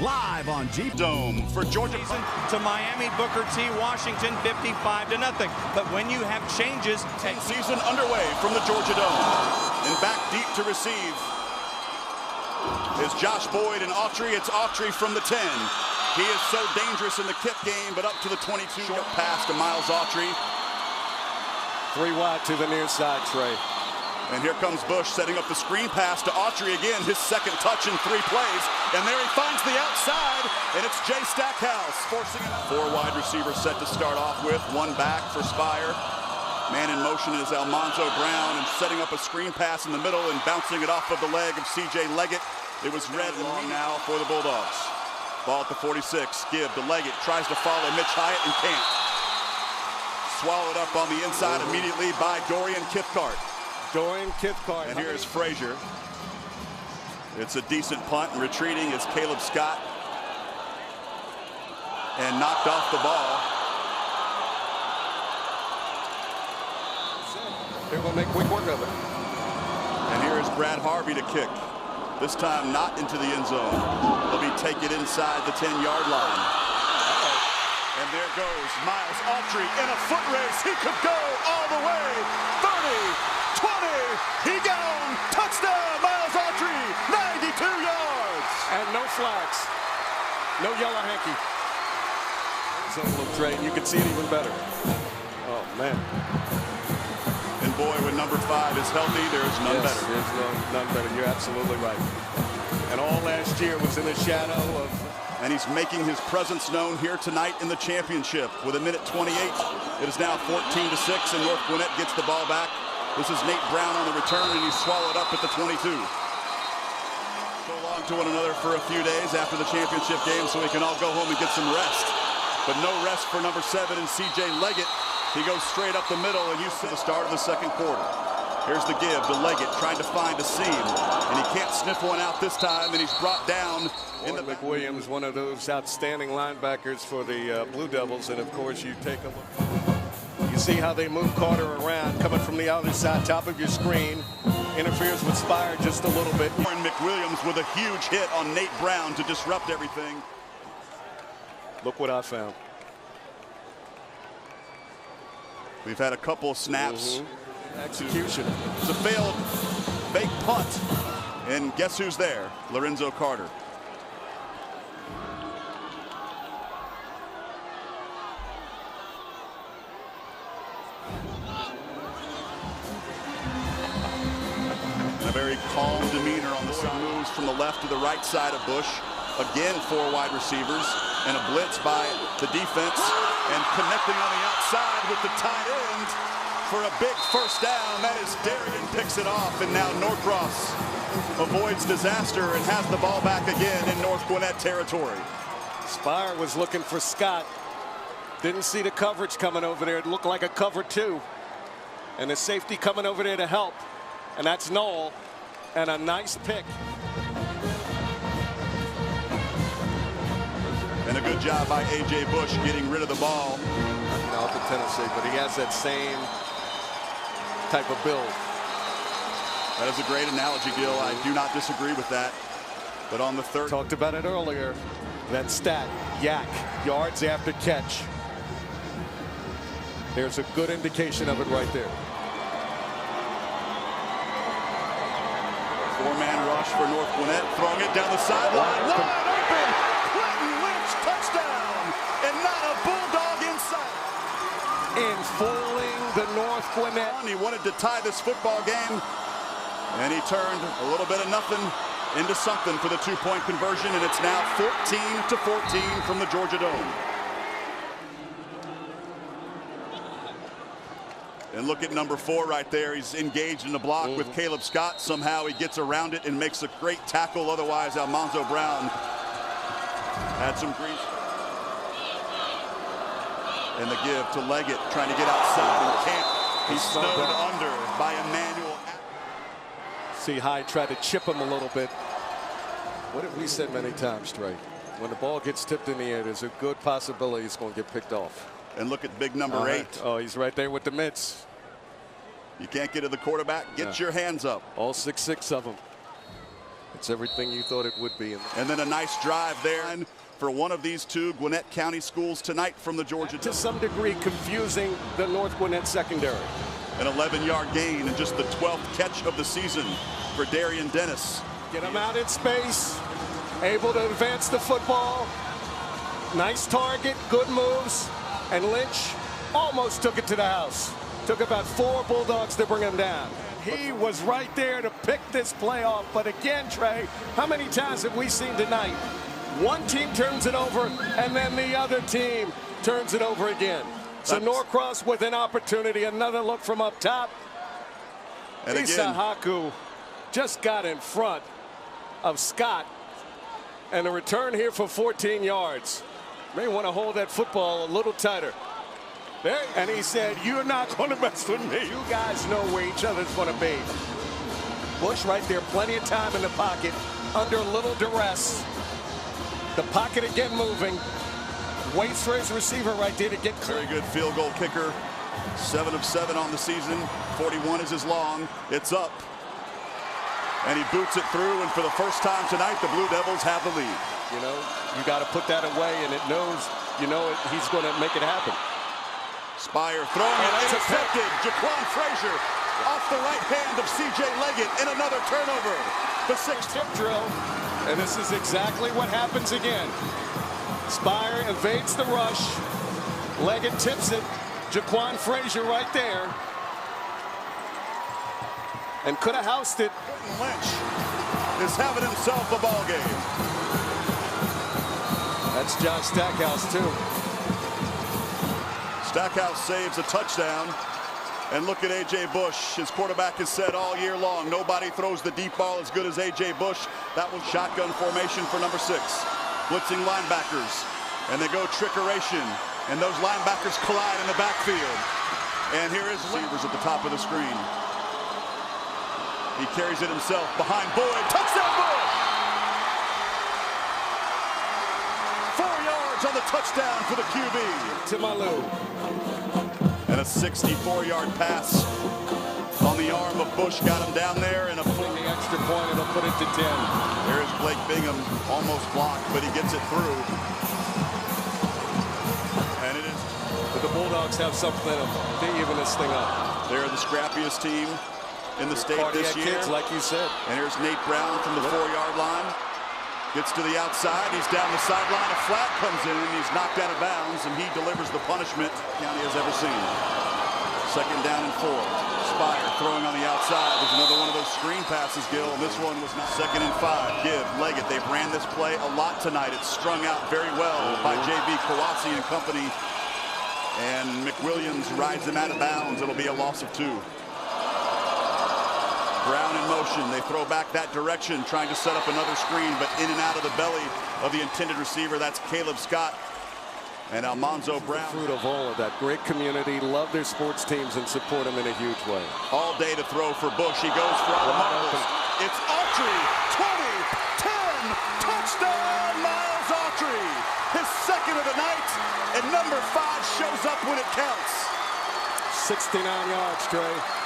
live on Jeep Dome for Georgia. To Miami, Booker T, Washington, 55-0. But when you have changes, Season underway from the Georgia Dome. And back deep to receive is Josh Boyd and Autry. It's Autry from the 10. He is so dangerous in the kick game, but up to the 22. Short pass to Miles Autry. 3 wide to the near side, Trey. And here comes Bush setting up the screen pass to Autry again, his second touch in 3 plays. And there he finds the outside, and it's Jay Stackhouse forcing it. 4 wide receivers set to start off with, 1 back for Spire. Man in motion is Almanzo Brown, and setting up a screen pass in the middle and bouncing it off of the leg of C.J. Leggett. It was red and long now for the Bulldogs. Ball at the 46, give to Leggett, tries to follow Mitch Hyatt and can't. Swallowed up on the inside immediately by Dorian Kithcart. And here is Frazier. It's a decent punt, and retreating is Caleb Scott. And knocked off the ball. They're going to make quick work of it. And here is Brad Harvey to kick. This time not into the end zone. He'll be taken inside the 10-yard line. And there goes Miles Autry in a foot race. He could go all the way. 30, 20, he gone. Touchdown, Miles Autry, 92 yards. And no flags. No yellow hanky. Trey, you can see it even better. Oh, man. And boy, when number 5 is healthy, there's none better. There's none better. You're absolutely right. And all last year was in the shadow of... And he's making his presence known here tonight in the championship. With 1:28, it is now 14-6, and North Gwinnett gets the ball back. This is Nate Brown on the return, and he's swallowed up at the 22. So long to one another for a few days after the championship game so we can all go home and get some rest. But no rest for number 7 and C.J. Leggett. He goes straight up the middle, and you see the start of the second quarter. Here's the give to Leggett, trying to find a seam, and he can't sniff one out this time, and he's brought down. McWilliams, one of those outstanding linebackers for the Blue Devils, and of course you take a look. You see how they move Carter around, coming from the other side, top of your screen, interferes with Spire just a little bit. And McWilliams with a huge hit on Nate Brown to disrupt everything. Look what I found. We've had a couple snaps. Execution. It's a failed fake punt. And guess who's there? Lorenzo Carter. And a very calm demeanor on the side. Moves from the left to the right side of Bush. Again, 4 wide receivers. And a blitz by the defense. And connecting on the outside with the tight end for a big first down. That is Darian picks it off, and now Norcross avoids disaster and has the ball back again in North Gwinnett territory. Spire was looking for Scott. Didn't see the coverage coming over there. It looked like a cover 2. And the safety coming over there to help. And that's Noel. And a nice pick. And a good job by A.J. Bush getting rid of the ball. Off of Tennessee, but he has that same type of build. That is a great analogy, Gil. I do not disagree with that. But on the third... Talked about it earlier. That stat, yak, yards after catch. There's a good indication of it right there. 4-man rush for North Gwinnett, throwing it down the sideline. Wide open! Clinton Lynch, touchdown! And not a Bulldog inside. In fooling the North Gwinnett. He wanted to tie this football game, and he turned a little bit of nothing into something for the 2-point conversion, and it's now 14-14 from the Georgia Dome. And look at number 4 right there. He's engaged in the block with Caleb Scott. Somehow he gets around it and makes a great tackle. Otherwise, Almanzo Brown had some green. And the give to Leggett, trying to get outside and can't. He's snowed under by Emmanuel. See Hyde try to chip him a little bit. What have we said many times, Trey? When the ball gets tipped in the air, there's a good possibility it's going to get picked off. And look at big number 8. Oh, he's right there with the mitts. You can't get to the quarterback. Get your hands up. All 6'6" of them. It's everything you thought it would be. And then a nice drive there for one of these two Gwinnett County schools tonight from the Georgia. To some degree confusing the North Gwinnett secondary. An 11-yard gain and just the 12th catch of the season for Darian Dennis. Get him out in space, able to advance the football. Nice target, good moves, and Lynch almost took it to the house. Took about 4 Bulldogs to bring him down. He was right there to pick this play off, but again, Trey, how many times have we seen tonight? One team turns it over, and then the other team turns it over again. So Norcross with an opportunity, another look from up top. And again, Haku just got in front of Scott, and a return here for 14 yards. May want to hold that football a little tighter. There, and he said, "You're not going to mess with me. You guys know where each other's going to be." Bush right there, plenty of time in the pocket, under a little duress. The pocket again moving. Waits for his receiver right there to get clear. Very good field goal kicker. 7 of 7 on the season. 41 is his long. It's up. And he boots it through, and for the first time tonight, the Blue Devils have the lead. You know, you got to put that away, and it knows, you know, he's going to make it happen. Spire throwing it, intercepted. Jaquan Frazier off the right hand of C.J. Leggett, and another turnover. The 6th tip drill, and this is exactly what happens again. Spire evades the rush. Leggett tips it. Jaquan Frazier right there. And could have housed it. Lynch is having himself a ball game. That's Josh Stackhouse too. Stackhouse saves a touchdown. And look at A.J. Bush. His quarterback has said all year long, nobody throws the deep ball as good as A.J. Bush. That was shotgun formation for number 6. Blitzing linebackers, and they go trickeration, and those linebackers collide in the backfield. And here is receivers at the top of the screen. He carries it himself behind Boyd. Touchdown Bush! 4 yards on the touchdown for the QB. To Malu. And a 64-yard pass on the arm of Bush got him down there, and a the extra point, it'll put it to 10. There's Blake Bingham, almost blocked, but he gets it through. And it is. But the Bulldogs have something in them. They even this thing up. They're the scrappiest team in the state this year. Kids, like you said. And here's Nate Brown from the 4-yard line. Gets to the outside. He's down the sideline. A flag comes in. He's knocked out of bounds, and he delivers the punishment County has ever seen. 2nd down and 4. Spire throwing on the outside. There's another one of those screen passes, Gil. And this one was not. 2nd and 5. Give Leggett. They've ran this play a lot tonight. It's strung out very well by J.B. Kawasi and company. And McWilliams rides him out of bounds. It'll be a loss of 2. Brown in motion. They throw back that direction, trying to set up another screen, but in and out of the belly of the intended receiver. That's Caleb Scott and Almanzo Brown. Fruit of all of that. Great community, love their sports teams, and support them in a huge way. All day to throw for Bush. He goes for all the marbles. It's Autry. 20, 10, touchdown, Miles Autry. His 2nd of the night, and number 5 shows up when it counts. 69 yards, Trey.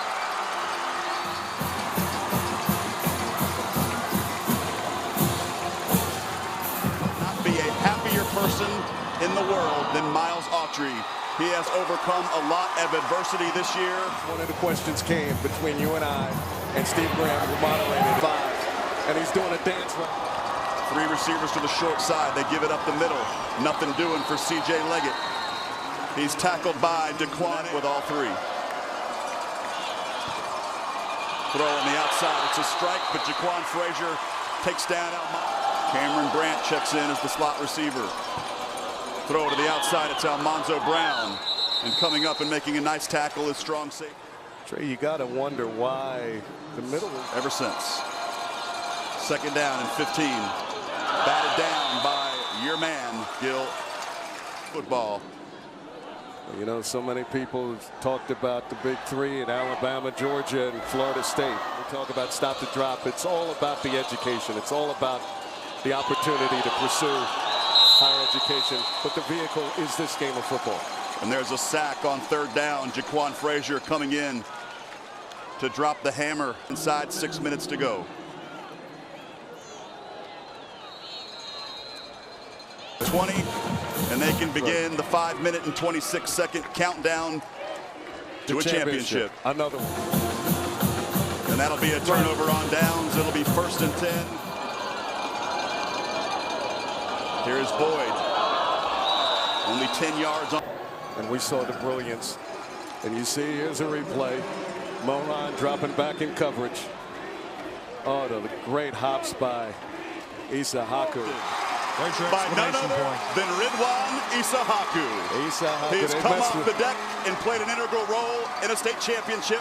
Person in the world than Miles Autry. He has overcome a lot of adversity this year. One of the questions came between you and I and Steve Graham, who moderated 5, and he's doing a dance right. 3 receivers to the short side. They give it up the middle. Nothing doing for C.J. Leggett. He's tackled by Daquan with all 3. Throw on the outside. It's a strike, but Jaquan Frazier takes down Almanzo. Cameron Brandt checks in as the slot receiver. Throw to the outside. It's Almanzo Brown. And coming up and making a nice tackle is strong safety. Trey, you got to wonder why the middle. Ever since. 2nd down and 15. Batted down by your man, Gil. Football. You know, so many people have talked about the big 3 in Alabama, Georgia, and Florida State. We talk about stop the drop. It's all about the education. It's all about the opportunity to pursue higher education. But the vehicle is this game of football. And there's a sack on 3rd down. Jaquan Frazier coming in to drop the hammer inside 6 minutes to go. 20, and they can begin the 5-minute and 26-second countdown to a championship. Another one. And that'll be a turnover on downs. It'll be 1st and 10. Here's Boyd. Only 10 yards on. And we saw the brilliance. And you see, here's a replay. Moran dropping back in coverage. Oh, the great hops by Isahaku. By none other than Ridwan Isahaku. He's come off the deck and played an integral role in a state championship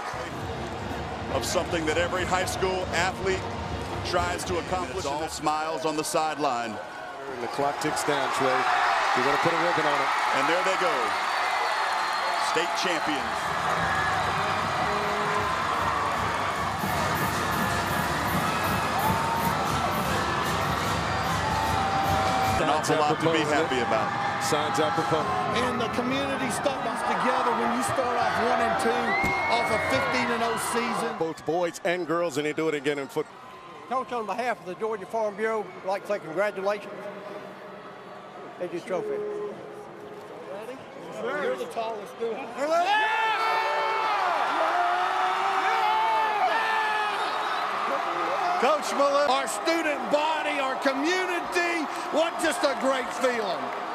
of something that every high school athlete tries to accomplish. All smiles on the sideline. And the clock ticks down, Trey. You're going to put a ribbon on it. And there they go. State champions. An awful lot to be happy about. Signs apropos. And the community stuck us together when you start off 1-2 off a 15-0 season. Both boys and girls, and they do it again in football. Coach, on behalf of the Georgia Farm Bureau, I'd like to say congratulations. Here's your trophy. Ready? Sure. You're the tallest dude. Coach Miller, our student body, our community, what just a great feeling.